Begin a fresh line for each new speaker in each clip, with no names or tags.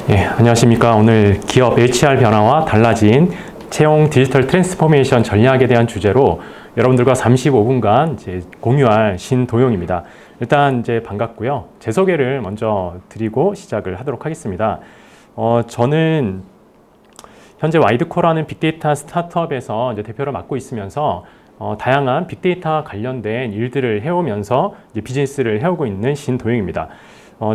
예, 안녕하십니까. 오늘 기업 HR 변화와 달라진 채용 디지털 트랜스포메이션 전략에 대한 주제로 여러분들과 35분간 이제 공유할 신도용입니다. 일단 이제 반갑고요. 제 소개를 먼저 드리고 시작을 하도록 하겠습니다. 저는 현재 와이드코라는 빅데이터 스타트업에서 이제 대표를 맡고 있으면서 다양한 빅데이터 관련된 일들을 해오면서 이제 비즈니스를 해오고 있는 신도용입니다.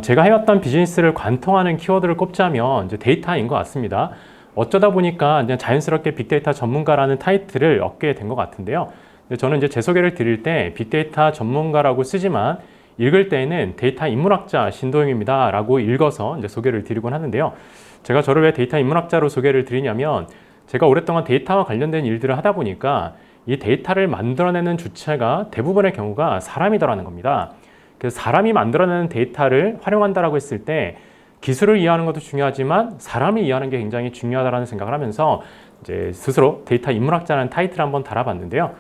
제가 해왔던 비즈니스를 관통하는 키워드를 꼽자면 이제 데이터인 것 같습니다. 어쩌다 보니까 이제 자연스럽게 빅데이터 전문가라는 타이틀을 얻게 된 것 같은데요. 저는 이제 제 소개를 드릴 때 빅데이터 전문가라고 쓰지만 읽을 때에는 데이터 인문학자 신도용입니다 라고 읽어서 이제 소개를 드리곤 하는데요. 제가 저를 왜 데이터 인문학자로 소개를 드리냐면 제가 오랫동안 데이터와 관련된 일들을 하다 보니까 이 데이터를 만들어내는 주체가 대부분의 경우가 사람이더라는 겁니다. 그래서 사람이 만들어내는 데이터를 활용한다라고 했을 때 기술을 이해하는 것도 중요하지만 사람을 이해하는 게 굉장히 중요하다는 생각을 하면서 이제 스스로 데이터 인문학자라는 타이틀을 한번 달아봤는데요.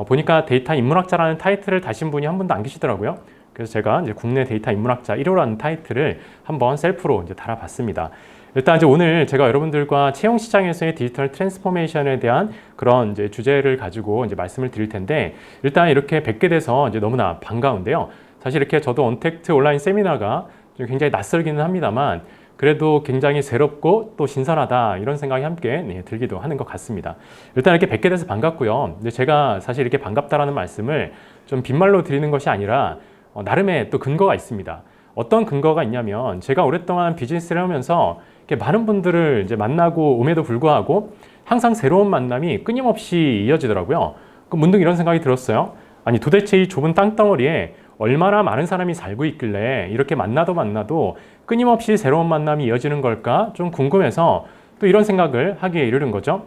보니까 데이터 인문학자라는 타이틀을 다신 분이 한 분도 안 계시더라고요. 그래서 제가 이제 국내 데이터 인문학자 1호라는 타이틀을 한번 셀프로 이제 달아봤습니다. 일단 이제 오늘 제가 여러분들과 채용 시장에서의 디지털 트랜스포메이션에 대한 그런 이제 주제를 가지고 이제 말씀을 드릴 텐데 일단 이렇게 뵙게 돼서 이제 너무나 반가운데요. 사실 이렇게 저도 언택트 온라인 세미나가 좀 굉장히 낯설기는 합니다만 그래도 굉장히 새롭고 또 신선하다 이런 생각이 함께 들기도 하는 것 같습니다. 일단 이렇게 뵙게 돼서 반갑고요. 근데 제가 사실 이렇게 반갑다라는 말씀을 좀 빈말로 드리는 것이 아니라 나름의 또 근거가 있습니다. 어떤 근거가 있냐면 제가 오랫동안 비즈니스를 하면서 이렇게 많은 분들을 이제 만나고 옴에도 불구하고 항상 새로운 만남이 끊임없이 이어지더라고요. 문득 이런 생각이 들었어요. 아니 도대체 이 좁은 땅덩어리에 얼마나 많은 사람이 살고 있길래 이렇게 만나도 끊임없이 새로운 만남이 이어지는 걸까 좀 궁금해서 또 이런 생각을 하기에 이르는 거죠.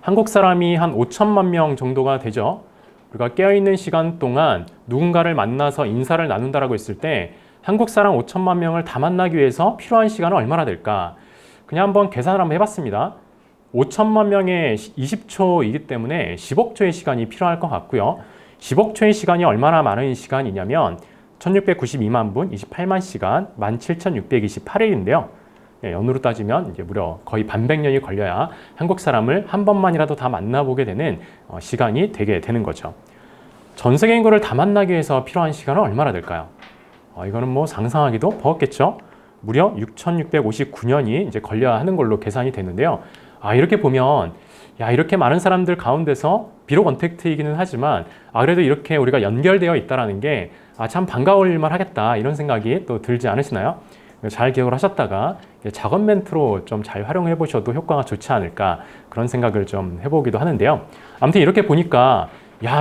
한국 사람이 한 5천만 명 정도가 되죠. 우리가 깨어있는 시간 동안 누군가를 만나서 인사를 나눈다라고 했을 때 한국 사람 5천만 명을 다 만나기 위해서 필요한 시간은 얼마나 될까? 그냥 한번 계산을 한번 해봤습니다. 5천만 명의 20초이기 때문에 10억 초의 시간이 필요할 것 같고요. 10억 초의 시간이 얼마나 많은 시간이냐면 1692만 분, 28만 시간, 17,628일인데요. 연으로 따지면 이제 무려 거의 반백년이 걸려야 한국 사람을 한 번만이라도 다 만나보게 되는 시간이 되게 되는 거죠. 전 세계 인구를 다 만나기 위해서 필요한 시간은 얼마나 될까요? 이거는 뭐 상상하기도 버겁겠죠. 무려 6,659년이 이제 걸려야 하는 걸로 계산이 되는데요. 이렇게 보면 이렇게 많은 사람들 가운데서 비록 언택트이기는 하지만 그래도 이렇게 우리가 연결되어 있다는 게 참 반가울 만 하겠다 이런 생각이 또 들지 않으시나요? 잘 기억을 하셨다가 작업 멘트로 좀 잘 활용해 보셔도 효과가 좋지 않을까 그런 생각을 좀 해보기도 하는데요. 아무튼 이렇게 보니까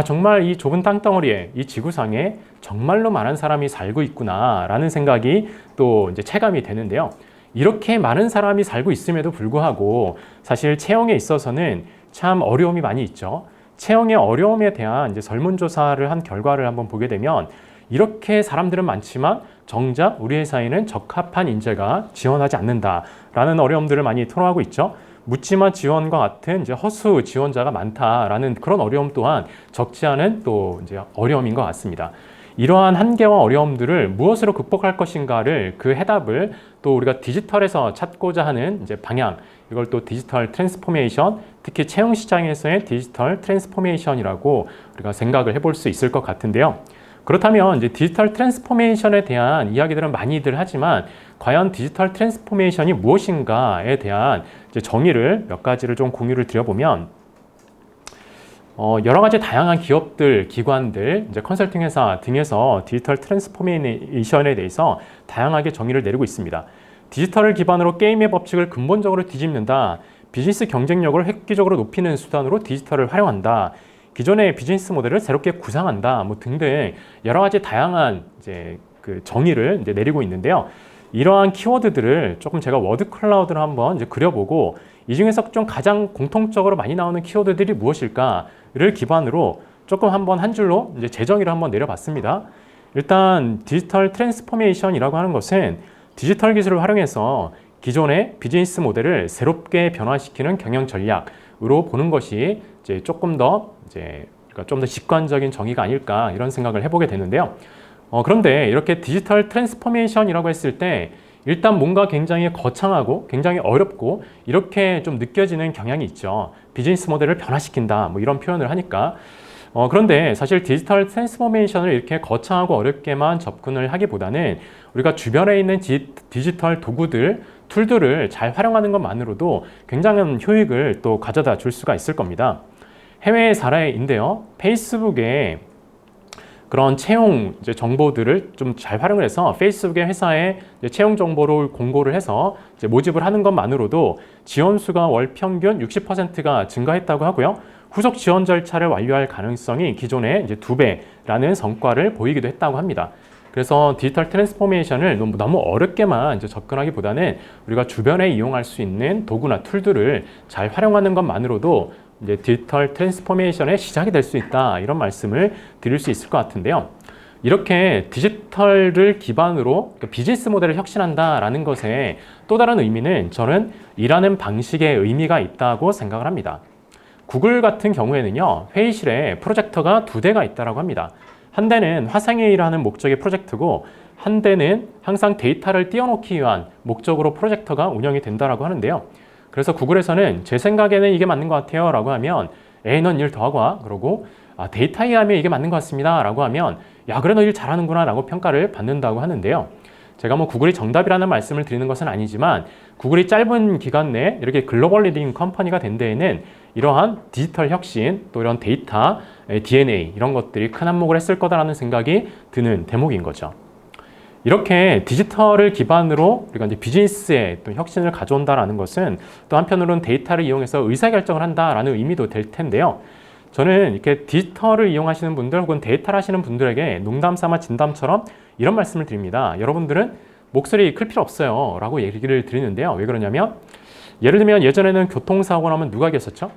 정말 이 좁은 땅덩어리에 이 지구상에 정말로 많은 사람이 살고 있구나 라는 생각이 또 이제 체감이 되는데요. 이렇게 많은 사람이 살고 있음에도 불구하고 사실 채용에 있어서는 참 어려움이 많이 있죠. 채용의 어려움에 대한 이제 설문조사를 한 결과를 한번 보게 되면 이렇게 사람들은 많지만 정작 우리 회사에는 적합한 인재가 지원하지 않는다라는 어려움들을 많이 토로하고 있죠. 묻지마 지원과 같은 이제 허수 지원자가 많다라는 그런 어려움 또한 적지 않은 또 이제 어려움인 것 같습니다. 이러한 한계와 어려움들을 무엇으로 극복할 것인가를 그 해답을 또 우리가 디지털에서 찾고자 하는 이제 방향, 이걸 또 디지털 트랜스포메이션, 특히 채용 시장에서의 디지털 트랜스포메이션이라고 우리가 생각을 해볼 수 있을 것 같은데요. 그렇다면 이제 디지털 트랜스포메이션에 대한 이야기들은 많이들 하지만 과연 디지털 트랜스포메이션이 무엇인가에 대한 이제 정의를 몇 가지를 좀 공유를 드려보면 여러 가지 다양한 기업들, 기관들, 이제 컨설팅 회사 등에서 디지털 트랜스포메이션에 대해서 다양하게 정의를 내리고 있습니다. 디지털을 기반으로 게임의 법칙을 근본적으로 뒤집는다. 비즈니스 경쟁력을 획기적으로 높이는 수단으로 디지털을 활용한다. 기존의 비즈니스 모델을 새롭게 구상한다. 등등 여러 가지 다양한 이제 그 정의를 이제 내리고 있는데요. 이러한 키워드들을 조금 제가 워드 클라우드를 한번 이제 그려보고 이 중에서 좀 가장 공통적으로 많이 나오는 키워드들이 무엇일까를 기반으로 조금 한번 한 줄로 이제 재정의를 한번 내려봤습니다. 일단 디지털 트랜스포메이션이라고 하는 것은 디지털 기술을 활용해서 기존의 비즈니스 모델을 새롭게 변화시키는 경영 전략으로 보는 것이 이제 조금 더 이제 좀 더 직관적인 정의가 아닐까 이런 생각을 해보게 되는데요. 그런데 이렇게 디지털 트랜스포메이션이라고 했을 때 일단 뭔가 굉장히 거창하고 굉장히 어렵고 이렇게 좀 느껴지는 경향이 있죠. 비즈니스 모델을 변화시킨다 뭐 이런 표현을 하니까. 그런데 사실 디지털 트랜스포메이션을 이렇게 거창하고 어렵게만 접근을 하기보다는 우리가 주변에 있는 디지털 도구들, 툴들을 잘 활용하는 것만으로도 굉장한 효익을 또 가져다 줄 수가 있을 겁니다. 해외 사례인데요. 페이스북에 그런 채용 정보들을 좀 잘 활용을 해서 페이스북의 회사에 채용 정보를 공고를 해서 모집을 하는 것만으로도 지원 수가 월 평균 60%가 증가했다고 하고요. 후속 지원 절차를 완료할 가능성이 기존의 2배라는 성과를 보이기도 했다고 합니다. 그래서 디지털 트랜스포메이션을 너무 어렵게만 접근하기보다는 우리가 주변에 이용할 수 있는 도구나 툴들을 잘 활용하는 것만으로도 디지털 트랜스포메이션의 시작이 될 수 있다, 이런 말씀을 드릴 수 있을 것 같은데요. 이렇게 디지털을 기반으로 비즈니스 모델을 혁신한다라는 것의 또 다른 의미는 저는 일하는 방식의 의미가 있다고 생각을 합니다. 구글 같은 경우에는요, 회의실에 프로젝터가 2대가 있다고 합니다. 한 대는 화상회의를 하는 목적의 프로젝터고, 한 대는 항상 데이터를 띄워놓기 위한 목적으로 프로젝터가 운영이 된다고 하는데요. 그래서 구글에서는 제 생각에는 이게 맞는 것 같아요 라고 하면, 넌 일 더 하고 와. 그러고 데이터에 하면 이게 맞는 것 같습니다 라고 하면, 야 그래 너 일 잘하는구나 라고 평가를 받는다고 하는데요. 제가 뭐 구글이 정답이라는 말씀을 드리는 것은 아니지만, 구글이 짧은 기간 내에 이렇게 글로벌 리딩 컴퍼니가 된 데에는 이러한 디지털 혁신, 또 이런 데이터, DNA 이런 것들이 큰 한몫을 했을 거다라는 생각이 드는 대목인 거죠. 이렇게 디지털을 기반으로 우리가 이제 비즈니스에 또 혁신을 가져온다라는 것은 또 한편으로는 데이터를 이용해서 의사결정을 한다라는 의미도 될 텐데요. 저는 이렇게 디지털을 이용하시는 분들 혹은 데이터를 하시는 분들에게 농담 삼아 진담처럼 이런 말씀을 드립니다. 여러분들은 목소리 클 필요 없어요 라고 얘기를 드리는데요. 왜 그러냐면, 예를 들면 예전에는 교통사고 나면 누가 계셨죠?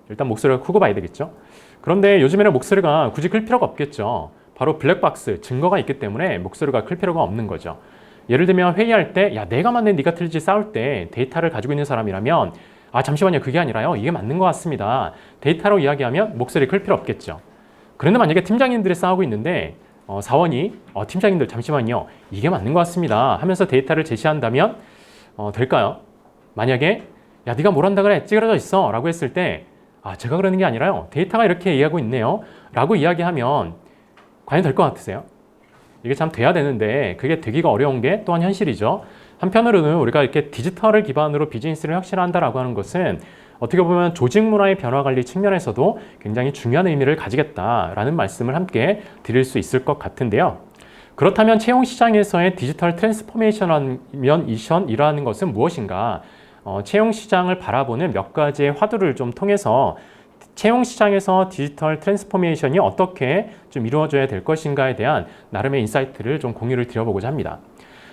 일단 목소리가 크고 봐야 되겠죠. 그런데 요즘에는 목소리가 굳이 클 필요가 없겠죠. 바로 블랙박스, 증거가 있기 때문에 목소리가 클 필요가 없는 거죠. 예를 들면 회의할 때, 야 내가 맞네 네가 틀리지 싸울 때 데이터를 가지고 있는 사람이라면, 잠시만요 그게 아니라요 이게 맞는 것 같습니다, 데이터로 이야기하면 목소리 클 필요 없겠죠. 그런데 만약에 팀장님들이 싸우고 있는데 사원이 팀장님들 잠시만요 이게 맞는 것 같습니다 하면서 데이터를 제시한다면 될까요? 만약에 야 네가 뭘 한다 그래 찌그러져 있어 라고 했을 때, 제가 그러는 게 아니라요 데이터가 이렇게 얘기하고 있네요 라고 이야기하면 과연 될 것 같으세요? 이게 참 돼야 되는데 그게 되기가 어려운 게 또한 현실이죠. 한편으로는 우리가 이렇게 디지털을 기반으로 비즈니스를 혁신한다라고 하는 것은 어떻게 보면 조직 문화의 변화 관리 측면에서도 굉장히 중요한 의미를 가지겠다라는 말씀을 함께 드릴 수 있을 것 같은데요. 그렇다면 채용 시장에서의 디지털 트랜스포메이션이라는 것은 무엇인가? 채용 시장을 바라보는 몇 가지의 화두를 좀 통해서 채용 시장에서 디지털 트랜스포메이션이 어떻게 좀 이루어져야 될 것인가에 대한 나름의 인사이트를 좀 공유를 드려보고자 합니다.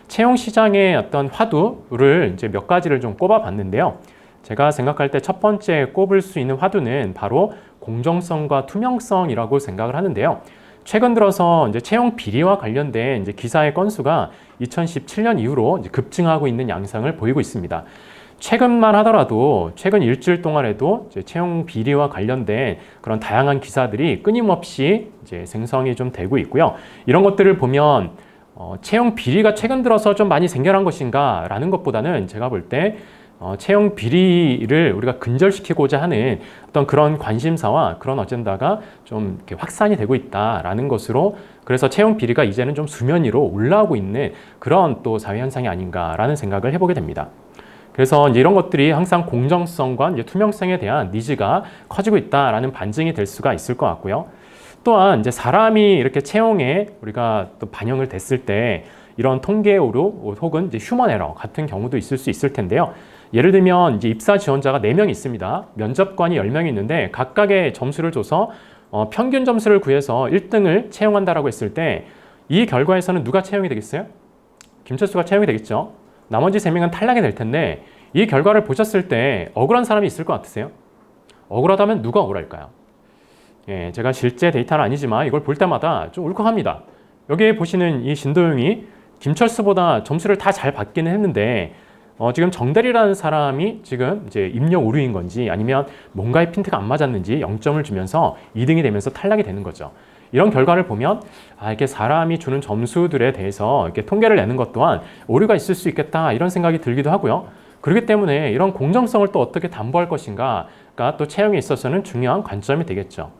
채용 시장의 어떤 화두를 이제 몇 가지를 좀 꼽아봤는데요. 제가 생각할 때 첫 번째 꼽을 수 있는 화두는 바로 공정성과 투명성이라고 생각을 하는데요. 최근 들어서 이제 채용 비리와 관련된 이제 기사의 건수가 2017년 이후로 이제 급증하고 있는 양상을 보이고 있습니다. 최근만 하더라도 최근 일주일 동안에도 이제 채용 비리와 관련된 그런 다양한 기사들이 끊임없이 이제 생성이 좀 되고 있고요. 이런 것들을 보면 채용 비리가 최근 들어서 좀 많이 생겨난 것인가 라는 것보다는 제가 볼 때 채용 비리를 우리가 근절시키고자 하는 어떤 그런 관심사와 그런 어젠다가 좀 이렇게 확산이 되고 있다라는 것으로, 그래서 채용 비리가 이제는 좀 수면 위로 올라오고 있는 그런 또 사회 현상이 아닌가라는 생각을 해보게 됩니다. 그래서 이제 이런 것들이 항상 공정성과 이제 투명성에 대한 니즈가 커지고 있다라는 반증이 될 수가 있을 것 같고요. 또한 이제 사람이 이렇게 채용에 우리가 또 반영을 됐을 때 이런 통계 오류 혹은 이제 휴먼 에러 같은 경우도 있을 수 있을 텐데요. 예를 들면 이제 입사 지원자가 4명 있습니다. 면접관이 10명이 있는데 각각의 점수를 줘서 평균 점수를 구해서 1등을 채용한다라고 했을 때 이 결과에서는 누가 채용이 되겠어요? 김철수가 채용이 되겠죠. 나머지 3명은 탈락이 될 텐데 이 결과를 보셨을 때 억울한 사람이 있을 것 같으세요? 억울하다면 누가 억울할까요? 예, 제가 실제 데이터는 아니지만 이걸 볼 때마다 좀 울컥합니다. 여기에 보시는 이 신도영이 김철수보다 점수를 다 잘 받기는 했는데 지금 정대리라는 사람이 지금 이제 입력 오류인 건지 아니면 뭔가의 핀트가 안 맞았는지 0점을 주면서 2등이 되면서 탈락이 되는 거죠. 이런 결과를 보면 이렇게 사람이 주는 점수들에 대해서 이렇게 통계를 내는 것 또한 오류가 있을 수 있겠다 이런 생각이 들기도 하고요. 그렇기 때문에 이런 공정성을 또 어떻게 담보할 것인가가 또 채용에 있어서는 중요한 관점이 되겠죠.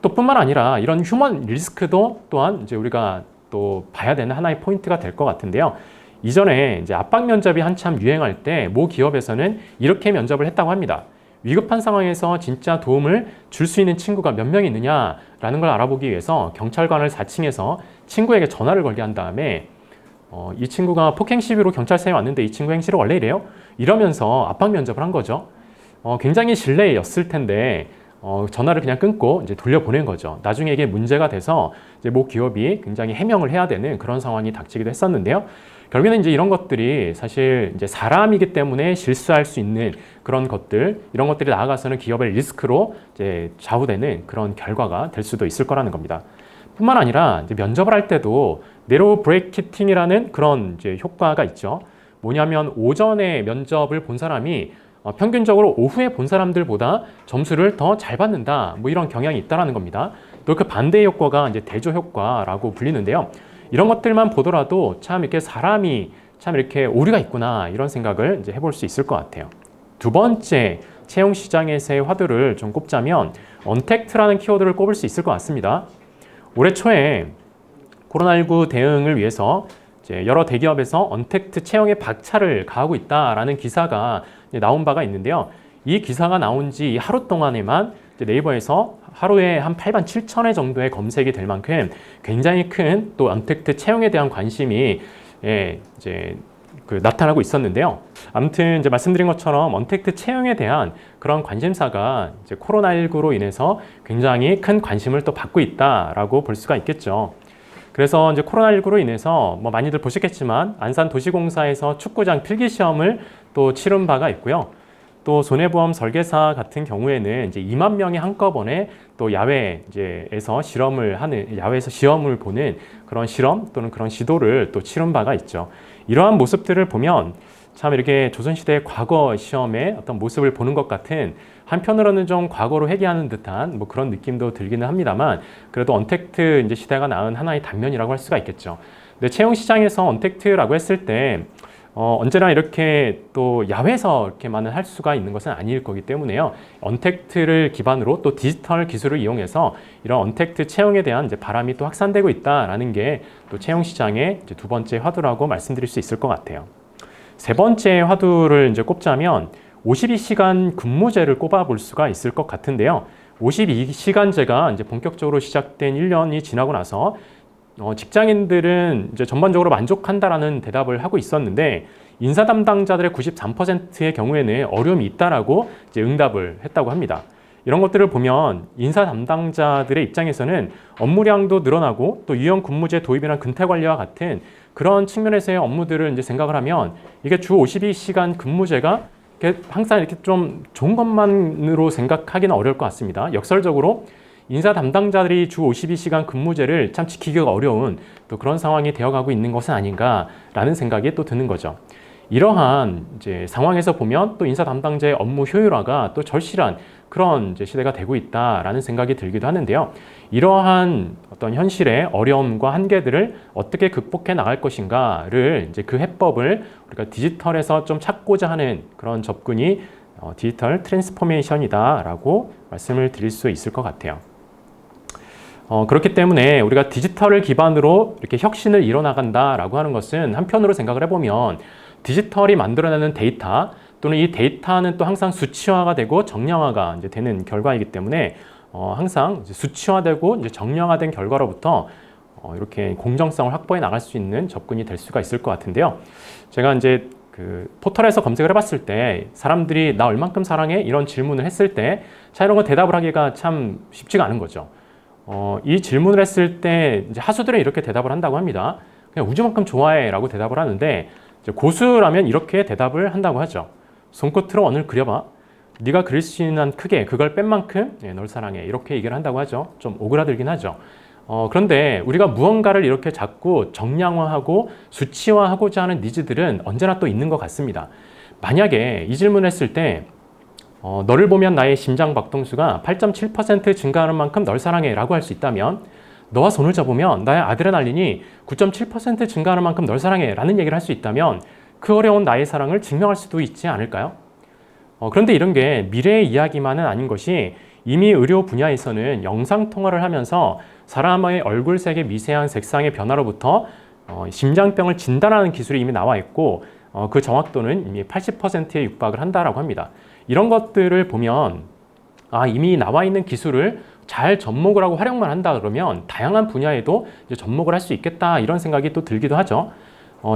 또 뿐만 아니라 이런 휴먼 리스크도 또한 이제 우리가 또 봐야 되는 하나의 포인트가 될 것 같은데요. 이전에 이제 압박 면접이 한참 유행할 때 모 기업에서는 이렇게 면접을 했다고 합니다. 위급한 상황에서 진짜 도움을 줄 수 있는 친구가 몇 명 있느냐라는 걸 알아보기 위해서 경찰관을 4층에서 친구에게 전화를 걸게 한 다음에 이 친구가 폭행 시비로 경찰서에 왔는데 이 친구 행실은 원래 이래요? 이러면서 압박 면접을 한 거죠. 굉장히 실례였을 텐데 전화를 그냥 끊고 이제 돌려보낸 거죠. 나중에 이게 문제가 돼서 이제 모 기업이 굉장히 해명을 해야 되는 그런 상황이 닥치기도 했었는데요. 결국에는 이제 이런 것들이 사실 이제 사람이기 때문에 실수할 수 있는 그런 것들, 이런 것들이 나아가서는 기업의 리스크로 이제 좌우되는 그런 결과가 될 수도 있을 거라는 겁니다. 뿐만 아니라 이제 면접을 할 때도 네로우 브레이키팅이라는 그런 이제 효과가 있죠. 뭐냐면 오전에 면접을 본 사람이 평균적으로 오후에 본 사람들보다 점수를 더 잘 받는다. 뭐 이런 경향이 있다라는 겁니다. 또 그 반대의 효과가 이제 대조 효과라고 불리는데요. 이런 것들만 보더라도 참 이렇게 사람이 참 이렇게 오류가 있구나 이런 생각을 이제 해볼 수 있을 것 같아요. 두 번째 채용 시장에서의 화두를 좀 꼽자면 언택트라는 키워드를 꼽을 수 있을 것 같습니다. 올해 초에 코로나19 대응을 위해서 이제 여러 대기업에서 언택트 채용에 박차를 가하고 있다라는 기사가 나온 바가 있는데요. 이 기사가 나온 지 하루 동안에만 네이버에서 하루에 한 8만 7천 회 정도의 검색이 될 만큼 굉장히 큰 또 언택트 채용에 대한 관심이 이제 나타나고 있었는데요. 아무튼 이제 말씀드린 것처럼 언택트 채용에 대한 그런 관심사가 이제 코로나19로 인해서 굉장히 큰 관심을 또 받고 있다라고 볼 수가 있겠죠. 그래서 이제 코로나19로 인해서 뭐 많이들 보셨겠지만 안산도시공사에서 축구장 필기시험을 또 치른 바가 있고요. 또 손해보험 설계사 같은 경우에는 이제 2만 명이 한꺼번에 또 야외에서 야외에서 시험을 보는 그런 실험 또는 그런 시도를 또 치른 바가 있죠. 이러한 모습들을 보면 참 이렇게 조선시대의 과거 시험의 어떤 모습을 보는 것 같은, 한편으로는 좀 과거로 회귀하는 듯한 뭐 그런 느낌도 들기는 합니다만, 그래도 언택트 이제 시대가 낳은 하나의 단면이라고 할 수가 있겠죠. 근데 채용 시장에서 언택트라고 했을 때 언제나 이렇게 또 야외에서 이렇게만은 할 수가 있는 것은 아닐 거기 때문에요. 언택트를 기반으로 또 디지털 기술을 이용해서 이런 언택트 채용에 대한 이제 바람이 또 확산되고 있다라는 게 또 채용 시장의 이제 두 번째 화두라고 말씀드릴 수 있을 것 같아요. 세 번째 화두를 이제 꼽자면 52시간 근무제를 꼽아볼 수가 있을 것 같은데요. 52시간제가 이제 본격적으로 시작된 1년이 지나고 나서 직장인들은 이제 전반적으로 만족한다라는 대답을 하고 있었는데, 인사 담당자들의 93%의 경우에는 어려움이 있다라고 이제 응답을 했다고 합니다. 이런 것들을 보면 인사 담당자들의 입장에서는 업무량도 늘어나고 또 유연 근무제 도입이나 근태 관리와 같은 그런 측면에서의 업무들을 이제 생각을 하면 이게 주 52시간 근무제가 항상 이렇게 좀 좋은 것만으로 생각하기는 어려울 것 같습니다. 역설적으로 인사 담당자들이 주 52시간 근무제를 참 지키기가 어려운 또 그런 상황이 되어가고 있는 것은 아닌가라는 생각이 또 드는 거죠. 이러한 이제 상황에서 보면 또 인사 담당자의 업무 효율화가 또 절실한 그런 이제 시대가 되고 있다라는 생각이 들기도 하는데요. 이러한 어떤 현실의 어려움과 한계들을 어떻게 극복해 나갈 것인가를 이제 그 해법을 우리가 디지털에서 좀 찾고자 하는 그런 접근이 디지털 트랜스포메이션이다라고 말씀을 드릴 수 있을 것 같아요. 그렇기 때문에 우리가 디지털을 기반으로 이렇게 혁신을 이뤄나간다라고 하는 것은 한편으로 생각을 해보면 디지털이 만들어내는 데이터 또는 이 데이터는 또 항상 수치화가 되고 정량화가 이제 되는 결과이기 때문에 항상 이제 수치화되고 이제 정량화된 결과로부터 이렇게 공정성을 확보해 나갈 수 있는 접근이 될 수가 있을 것 같은데요. 제가 이제 그 포털에서 검색을 해봤을 때 사람들이 나 얼만큼 사랑해? 이런 질문을 했을 때 이런 거 대답을 하기가 참 쉽지가 않은 거죠. 이 질문을 했을 때 이제 하수들은 이렇게 대답을 한다고 합니다. 그냥 우주만큼 좋아해 라고 대답을 하는데, 이제 고수라면 이렇게 대답을 한다고 하죠. 손끝으로 원을 그려봐. 네가 그릴 수 있는 한 크게 그걸 뺀 만큼 널 사랑해. 이렇게 얘기를 한다고 하죠. 좀 오그라들긴 하죠. 그런데 우리가 무언가를 이렇게 자꾸 정량화하고 수치화하고자 하는 니즈들은 언제나 또 있는 것 같습니다. 만약에 이 질문을 했을 때 너를 보면 나의 심장 박동수가 8.7% 증가하는 만큼 널 사랑해 라고 할 수 있다면, 너와 손을 잡으면 나의 아드레날린이 9.7% 증가하는 만큼 널 사랑해 라는 얘기를 할 수 있다면 그 어려운 나의 사랑을 증명할 수도 있지 않을까요? 그런데 이런 게 미래의 이야기만은 아닌 것이 이미 의료 분야에서는 영상통화를 하면서 사람의 얼굴색의 미세한 색상의 변화로부터 심장병을 진단하는 기술이 이미 나와 있고 그 정확도는 이미 80%에 육박을 한다라고 합니다. 이런 것들을 보면 이미 나와 있는 기술을 잘 접목을 하고 활용만 한다 그러면 다양한 분야에도 이제 접목을 할 수 있겠다 이런 생각이 또 들기도 하죠.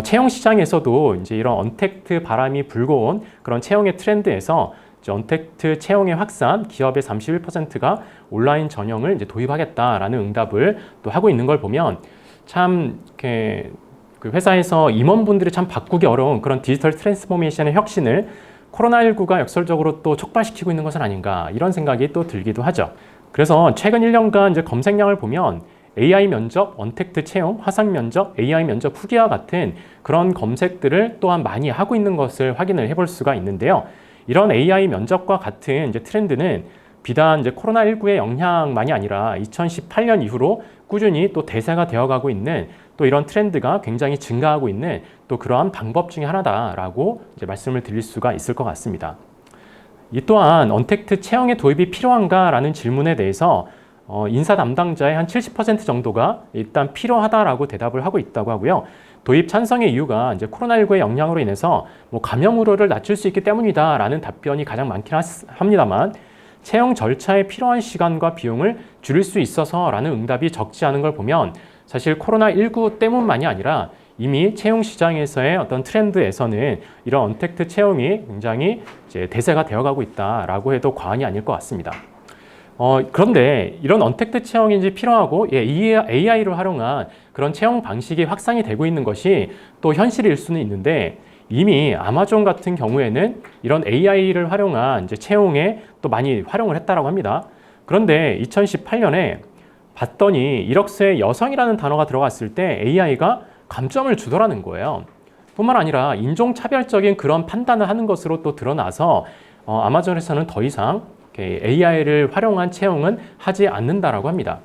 채용 시장에서도 이제 이런 언택트 바람이 불고 온 그런 채용의 트렌드에서 이제 언택트 채용의 확산, 기업의 31%가 온라인 전형을 이제 도입하겠다라는 응답을 또 하고 있는 걸 보면 참 이렇게 그 회사에서 임원분들이 참 바꾸기 어려운 그런 디지털 트랜스포메이션의 혁신을 코로나19가 역설적으로 또 촉발시키고 있는 것은 아닌가 이런 생각이 또 들기도 하죠. 그래서 최근 1년간 이제 검색량을 보면 AI 면접, 언택트 채용, 화상 면접, AI 면접 후기와 같은 그런 검색들을 또한 많이 하고 있는 것을 확인을 해볼 수가 있는데요. 이런 AI 면접과 같은 이제 트렌드는 비단 이제 코로나19의 영향만이 아니라 2018년 이후로 꾸준히 또 대세가 되어가고 있는 또 이런 트렌드가 굉장히 증가하고 있는 또 그러한 방법 중에 하나다라고 이제 말씀을 드릴 수가 있을 것 같습니다. 이 또한 언택트 채용의 도입이 필요한가라는 질문에 대해서 인사 담당자의 한 70% 정도가 일단 필요하다라고 대답을 하고 있다고 하고요. 도입 찬성의 이유가 이제 코로나19의 영향으로 인해서 감염 우려를 낮출 수 있기 때문이다라는 답변이 가장 많긴 합니다만 채용 절차에 필요한 시간과 비용을 줄일 수 있어서라는 응답이 적지 않은 걸 보면 사실 코로나19 때문만이 아니라 이미 채용 시장에서의 어떤 트렌드에서는 이런 언택트 채용이 굉장히 이제 대세가 되어가고 있다라고 해도 과언이 아닐 것 같습니다. 그런데 이런 언택트 채용이 이제 필요하고 AI를 활용한 그런 채용 방식이 확산이 되고 있는 것이 또 현실일 수는 있는데 이미 아마존 같은 경우에는 이런 AI를 활용한 이제 채용에 또 많이 활용을 했다라고 합니다. 그런데 2018년에 봤더니 이력서에 여성이라는 단어가 들어갔을 때 AI가 감점을 주더라는 거예요. 뿐만 아니라 인종차별적인 그런 판단을 하는 것으로 또 드러나서 아마존에서는 더 이상 AI를 활용한 채용은 하지 않는다라고 합니다.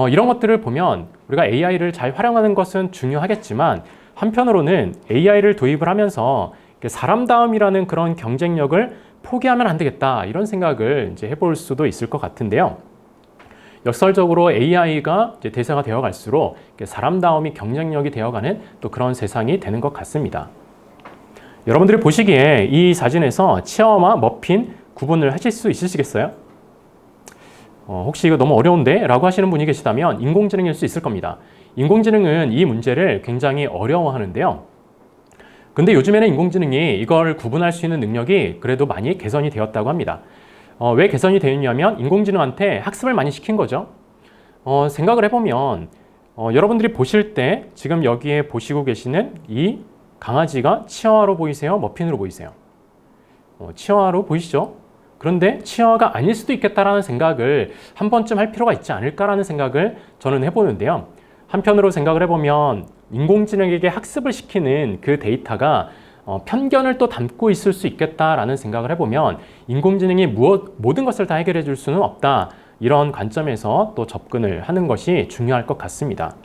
이런 것들을 보면 우리가 AI를 잘 활용하는 것은 중요하겠지만 한편으로는 AI를 도입을 하면서 사람다움이라는 그런 경쟁력을 포기하면 안 되겠다 이런 생각을 이제 해볼 수도 있을 것 같은데요. 역설적으로 AI가 이제 대세가 되어갈수록 사람다움이 경쟁력이 되어가는 또 그런 세상이 되는 것 같습니다. 여러분들이 보시기에 이 사진에서 치아와 머핀 구분을 하실 수 있으시겠어요? 혹시 이거 너무 어려운데? 라고 하시는 분이 계시다면 인공지능일 수 있을 겁니다. 인공지능은 이 문제를 굉장히 어려워하는데요. 근데 요즘에는 인공지능이 이걸 구분할 수 있는 능력이 그래도 많이 개선이 되었다고 합니다. 왜 개선이 되었냐면 인공지능한테 학습을 많이 시킨 거죠. 생각을 해보면 여러분들이 보실 때 지금 여기에 보시고 계시는 이 강아지가 치아와로 보이세요? 머핀으로 보이세요? 치아와로 보이시죠? 그런데 치아와가 아닐 수도 있겠다라는 생각을 한 번쯤 할 필요가 있지 않을까라는 생각을 저는 해보는데요. 한편으로 생각을 해보면 인공지능에게 학습을 시키는 그 데이터가 편견을 또 담고 있을 수 있겠다라는 생각을 해보면 인공지능이 모든 것을 다 해결해 줄 수는 없다. 이런 관점에서 또 접근을 하는 것이 중요할 것 같습니다.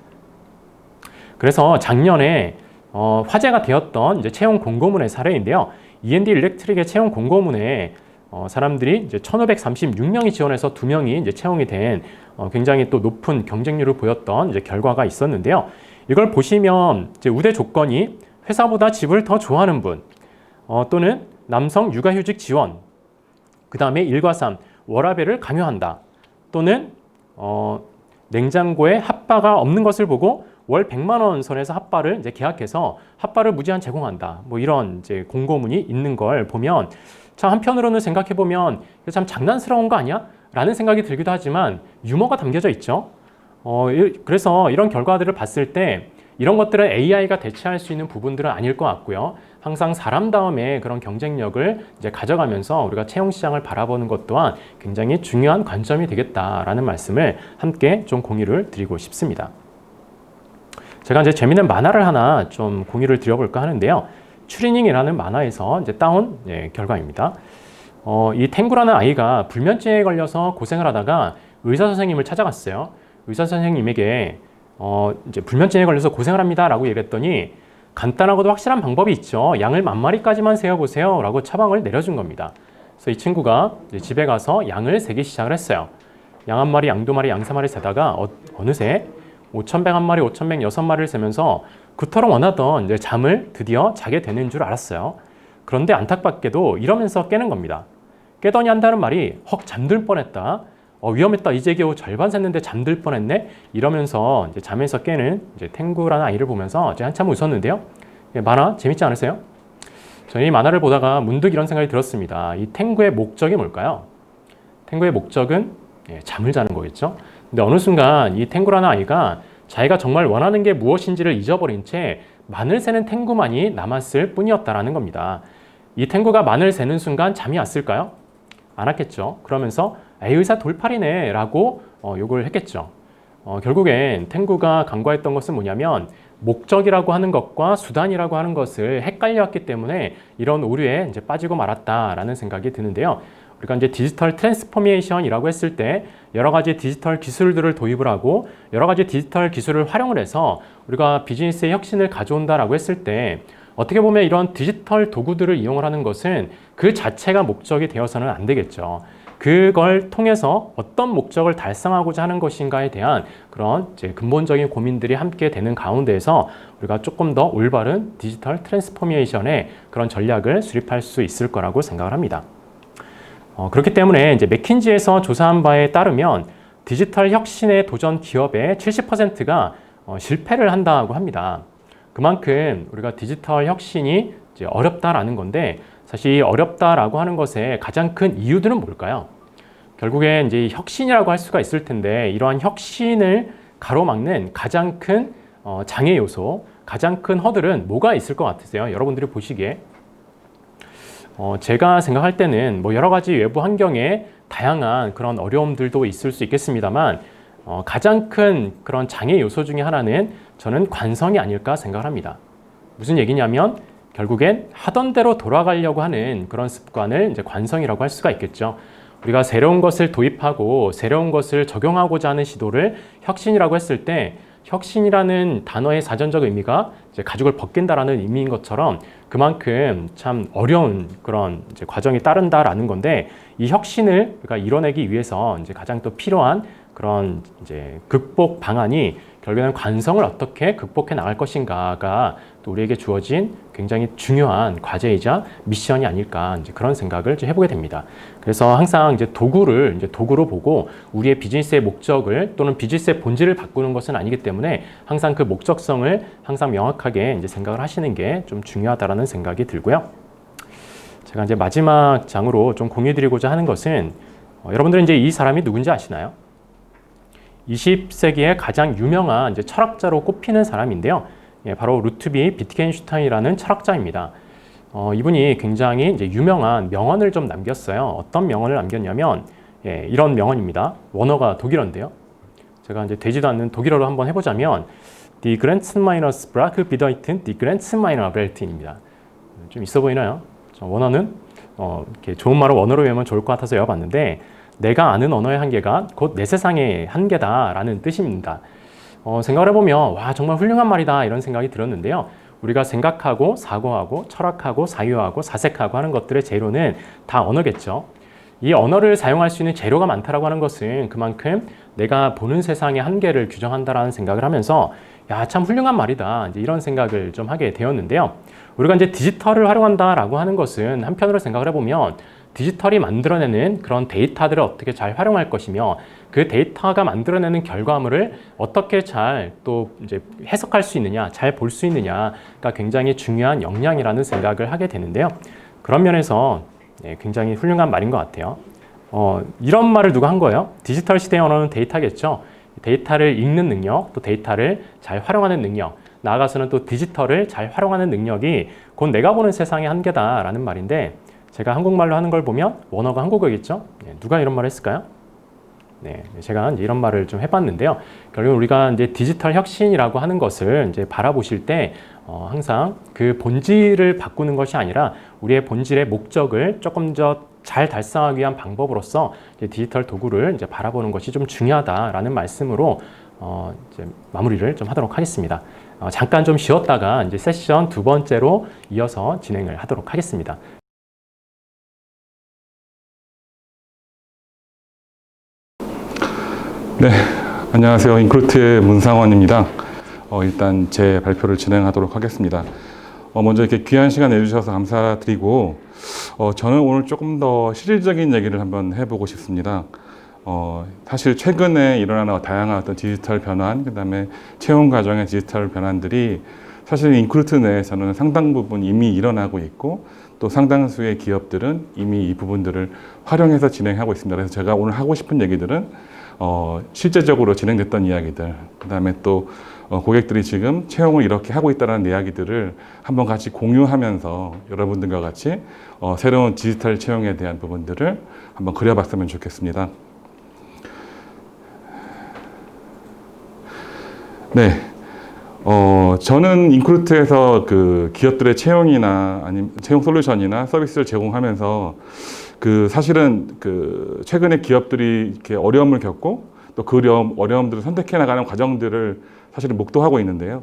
그래서 작년에 화제가 되었던 이제 채용 공고문의 사례인데요. E&D 일렉트릭의 채용 공고문에 사람들이 이제 1,536명이 지원해서 2명이 이제 채용이 된 굉장히 또 높은 경쟁률을 보였던 이제 결과가 있었는데요. 이걸 보시면 이제 우대 조건이 회사보다 집을 더 좋아하는 분, 또는 남성 육아휴직 지원, 그 다음에 1과 3, 워라밸을 강요한다, 또는 냉장고에 핫바가 없는 것을 보고 월 100만 원 선에서 핫바를 이제 계약해서 핫바를 무제한 제공한다. 뭐 이런 이제 공고문이 있는 걸 보면 참 한편으로는 생각해 보면 참 장난스러운 거 아니야? 라는 생각이 들기도 하지만 유머가 담겨져 있죠. 그래서 이런 결과들을 봤을 때 이런 것들은 AI가 대체할 수 있는 부분들은 아닐 것 같고요. 항상 사람다움의 그런 경쟁력을 이제 가져가면서 우리가 채용 시장을 바라보는 것 또한 굉장히 중요한 관점이 되겠다라는 말씀을 함께 좀 공유를 드리고 싶습니다. 제가 이제 재미있는 만화를 하나 좀 공유를 드려볼까 하는데요. 추리닝이라는 만화에서 이제 따온 결과입니다. 이 탱구라는 아이가 불면증에 걸려서 고생을 하다가 의사 선생님을 찾아갔어요. 의사 선생님에게 이제 불면증에 걸려서 고생을 합니다라고 얘기했더니 간단하고도 확실한 방법이 있죠. 양을 10마리까지만 세어보세요 라고 처방을 내려준 겁니다. 그래서 이 친구가 이제 집에 가서 양을 세기 시작을 했어요. 양 1마리, 양 2마리, 양 3마리 세다가 어느새 5,101마리, 5,106마리를 세면서 그토록 원하던 이제 잠을 드디어 자게 되는 줄 알았어요. 그런데 안타깝게도 이러면서 깨는 겁니다. 깨더니 한다는 말이 헉 잠들 뻔했다. 위험했다. 이제 겨우 절반 샜는데 잠들 뻔했네. 이러면서 이제 잠에서 깨는 이제 탱구라는 아이를 보면서 제가 한참 웃었는데요. 만화 재밌지 않으세요? 저는 이 만화를 보다가 문득 이런 생각이 들었습니다. 이 탱구의 목적이 뭘까요? 탱구의 목적은 잠을 자는 거겠죠. 근데 어느 순간 이 탱구라는 아이가 자기가 정말 원하는 게 무엇인지를 잊어버린 채 만을 세는 탱구만이 남았을 뿐이었다라는 겁니다. 이 탱구가 만을 세는 순간 잠이 왔을까요? 안 왔겠죠. 그러면서 에이 의사 돌팔이네 라고 욕을 했겠죠. 결국엔 탱구가 간과했던 것은 뭐냐면 목적이라고 하는 것과 수단이라고 하는 것을 헷갈렸기 때문에 이런 오류에 이제 빠지고 말았다라는 생각이 드는데요. 우리가 이제 디지털 트랜스포메이션이라고 했을 때 여러 가지 디지털 기술들을 도입을 하고 여러 가지 디지털 기술을 활용을 해서 우리가 비즈니스의 혁신을 가져온다라고 했을 때 어떻게 보면 이런 디지털 도구들을 이용을 하는 것은 그 자체가 목적이 되어서는 안 되겠죠. 그걸 통해서 어떤 목적을 달성하고자 하는 것인가에 대한 그런 이제 근본적인 고민들이 함께 되는 가운데에서 우리가 조금 더 올바른 디지털 트랜스포메이션의 그런 전략을 수립할 수 있을 거라고 생각을 합니다. 그렇기 때문에 이제 맥킨지에서 조사한 바에 따르면 디지털 혁신에 도전 기업의 70%가 실패를 한다고 합니다. 그만큼 우리가 디지털 혁신이 이제 어렵다라는 건데 사실 이 어렵다라고 하는 것의 가장 큰 이유들은 뭘까요? 결국엔 이제 혁신이라고 할 수가 있을 텐데 이러한 혁신을 가로막는 가장 큰 장애 요소, 가장 큰 허들은 뭐가 있을 것 같으세요? 여러분들이 보시기에 제가 생각할 때는 뭐 여러 가지 외부 환경에 다양한 그런 어려움들도 있을 수 있겠습니다만 가장 큰 그런 장애 요소 중에 하나는 저는 관성이 아닐까 생각을 합니다. 무슨 얘기냐면 결국엔 하던 대로 돌아가려고 하는 그런 습관을 이제 관성이라고 할 수가 있겠죠. 우리가 새로운 것을 도입하고 새로운 것을 적용하고자 하는 시도를 혁신이라고 했을 때 혁신이라는 단어의 사전적 의미가 이제 가죽을 벗긴다라는 의미인 것처럼 그만큼 참 어려운 그런 이제 과정이 따른다라는 건데 이 혁신을 우리가 이뤄내기 위해서 이제 가장 또 필요한 그런 이제 극복 방안이 결국에는 관성을 어떻게 극복해 나갈 것인가가 또 우리에게 주어진 굉장히 중요한 과제이자 미션이 아닐까 이제 그런 생각을 좀 해보게 됩니다. 그래서 항상 이제 도구를 이제 도구로 보고 우리의 비즈니스의 목적을 또는 비즈니스의 본질을 바꾸는 것은 아니기 때문에 항상 그 목적성을 항상 명확하게 이제 생각을 하시는 게 좀 중요하다라는 생각이 들고요. 제가 이제 마지막 장으로 좀 공유드리고자 하는 것은 여러분들은 이제 이 사람이 누군지 아시나요? 20세기의 가장 유명한 이제 철학자로 꼽히는 사람인데요. 바로 루트비 비트겐슈타인이라는 철학자입니다. 이분이 굉장히 이제 유명한 명언을 좀 남겼어요. 어떤 명언을 남겼냐면 이런 명언입니다. 원어가 독일어인데요. 제가 이제 되지도 않는 독일어로 한번 해보자면 Die Grenzen meiner Sprache bedeuten die Grenzen meiner Welt입니다. 좀 있어 보이나요? 원어는 이렇게 좋은 말을 원어로 외우면 좋을 것 같아서 외워봤는데 내가 아는 언어의 한계가 곧 내 세상의 한계다라는 뜻입니다. 생각을 해보면 와 정말 훌륭한 말이다 이런 생각이 들었는데요. 우리가 생각하고 사고하고 철학하고 사유하고 사색하고 하는 것들의 재료는 다 언어겠죠. 이 언어를 사용할 수 있는 재료가 많다라고 하는 것은 그만큼 내가 보는 세상의 한계를 규정한다라는 생각을 하면서 야 참 훌륭한 말이다 이제 이런 생각을 좀 하게 되었는데요. 우리가 이제 디지털을 활용한다라고 하는 것은 한편으로 생각을 해보면 디지털이 만들어내는 그런 데이터들을 어떻게 잘 활용할 것이며 그 데이터가 만들어내는 결과물을 어떻게 잘 또 이제 해석할 수 있느냐, 잘 볼 수 있느냐가 굉장히 중요한 역량이라는 생각을 하게 되는데요. 그런 면에서 굉장히 훌륭한 말인 것 같아요. 이런 말을 누가 한 거예요? 디지털 시대의 언어는 데이터겠죠. 데이터를 읽는 능력, 또 데이터를 잘 활용하는 능력, 나아가서는 또 디지털을 잘 활용하는 능력이 곧 내가 보는 세상의 한계다라는 말인데 제가 한국말로 하는 걸 보면 원어가 한국어겠죠? 누가 이런 말을 했을까요? 제가 이제 이런 말을 좀 해봤는데요. 결국 우리가 이제 디지털 혁신이라고 하는 것을 이제 바라보실 때 항상 그 본질을 바꾸는 것이 아니라 우리의 본질의 목적을 조금 더 잘 달성하기 위한 방법으로서 이제 디지털 도구를 이제 바라보는 것이 좀 중요하다라는 말씀으로 이제 마무리를 좀 하도록 하겠습니다. 잠깐 좀 쉬었다가 이제 세션 두 번째로 이어서 진행을 하도록 하겠습니다.
네, 안녕하세요. 인크루트의 문상원입니다. 일단 제 발표를 진행하도록 하겠습니다. 먼저 이렇게 귀한 시간 내주셔서 감사드리고, 저는 오늘 조금 더 실질적인 얘기를 한번 해보고 싶습니다. 사실 최근에 일어나는 다양한 어떤 디지털 변환, 그 다음에 채용 과정의 디지털 변환들이 사실 인크루트 내에서는 상당 부분 이미 일어나고 있고, 또 상당수의 기업들은 이미 이 부분들을 활용해서 진행하고 있습니다. 그래서 제가 오늘 하고 싶은 얘기들은 실제적으로 진행됐던 이야기들, 그 다음에 또 고객들이 지금 채용을 이렇게 하고 있다는 이야기들을 한번 같이 공유하면서 여러분들과 같이 새로운 디지털 채용에 대한 부분들을 한번 그려봤으면 좋겠습니다. 네. 저는 인크루트에서 그 기업들의 채용이나 아니면 채용 솔루션이나 서비스를 제공하면서 사실은 최근에 기업들이 이렇게 어려움을 겪고 또 그 어려움들을 선택해 나가는 과정들을 사실은 목도하고 있는데요.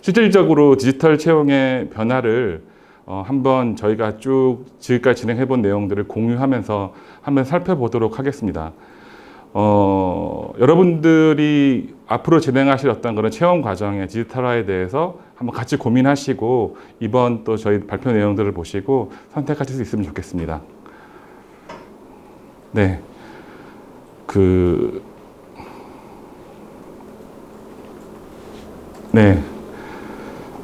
실질적으로 디지털 채용의 변화를 한번 저희가 쭉 지금까지 진행해 본 내용들을 공유하면서 한번 살펴보도록 하겠습니다. 여러분들이 앞으로 진행하실 어떤 그런 채용 과정의 디지털화에 대해서 한번 같이 고민하시고 이번 또 저희 발표 내용들을 보시고 선택하실 수 있으면 좋겠습니다. 네. 네.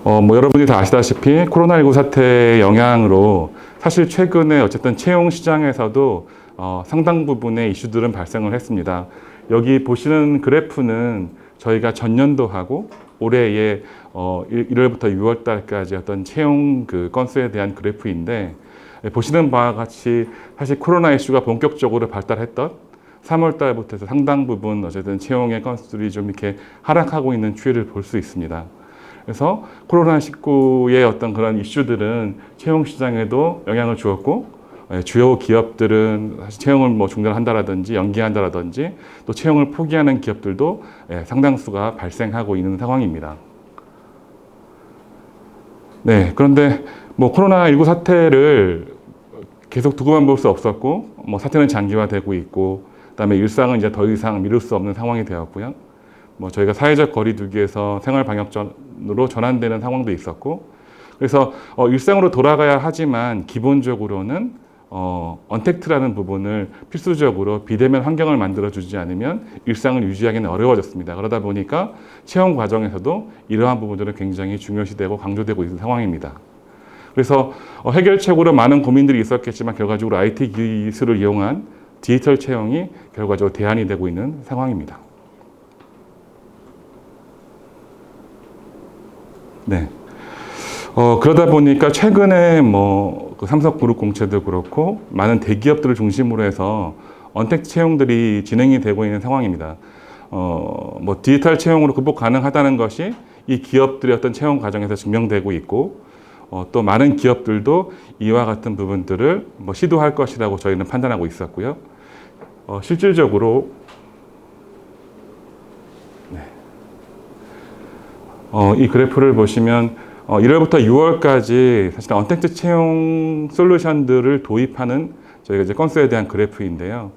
뭐 여러분들이 다 아시다시피 코로나19 사태의 영향으로 사실 최근에 어쨌든 채용 시장에서도 상당 부분의 이슈들은 발생을 했습니다. 여기 보시는 그래프는 저희가 전년도하고 올해의 1월부터 6월 달까지 어떤 채용 건수에 대한 그래프인데, 보시는 바와 같이 사실 코로나 이슈가 본격적으로 발달했던 3월 달부터 해서 상당 부분 어쨌든 채용의 건수들이 좀 이렇게 하락하고 있는 추이를 볼 수 있습니다. 그래서 코로나19의 어떤 그런 이슈들은 채용 시장에도 영향을 주었고, 주요 기업들은 사실 채용을 뭐 중단한다라든지 연기한다라든지 또 채용을 포기하는 기업들도 상당수가 발생하고 있는 상황입니다. 네, 그런데 뭐 코로나19 사태를 계속 두고만 볼 수 없었고, 뭐 사태는 장기화되고 있고, 그다음에 일상은 이제 더 이상 미룰 수 없는 상황이 되었고요. 뭐 저희가 사회적 거리두기에서 생활 방역으로 전환되는 상황도 있었고, 그래서 일상으로 돌아가야 하지만 기본적으로는 언택트라는 부분을 필수적으로 비대면 환경을 만들어주지 않으면 일상을 유지하기는 어려워졌습니다. 그러다 보니까 채용 과정에서도 이러한 부분들은 굉장히 중요시되고 강조되고 있는 상황입니다. 그래서 해결책으로 많은 고민들이 있었겠지만 결과적으로 IT 기술을 이용한 디지털 채용이 결과적으로 대안이 되고 있는 상황입니다. 네. 그러다 보니까 최근에 뭐 삼성그룹 공채도 그렇고 많은 대기업들을 중심으로 해서 언택트 채용들이 진행이 되고 있는 상황입니다. 뭐 디지털 채용으로 극복 가능하다는 것이 이 기업들의 어떤 채용 과정에서 증명되고 있고, 또 많은 기업들도 이와 같은 부분들을 뭐 시도할 것이라고 저희는 판단하고 있었고요. 실질적으로 네. 이 그래프를 보시면 1월부터 6월까지 사실 언택트 채용 솔루션들을 도입하는 저희가 이제 건수에 대한 그래프인데요.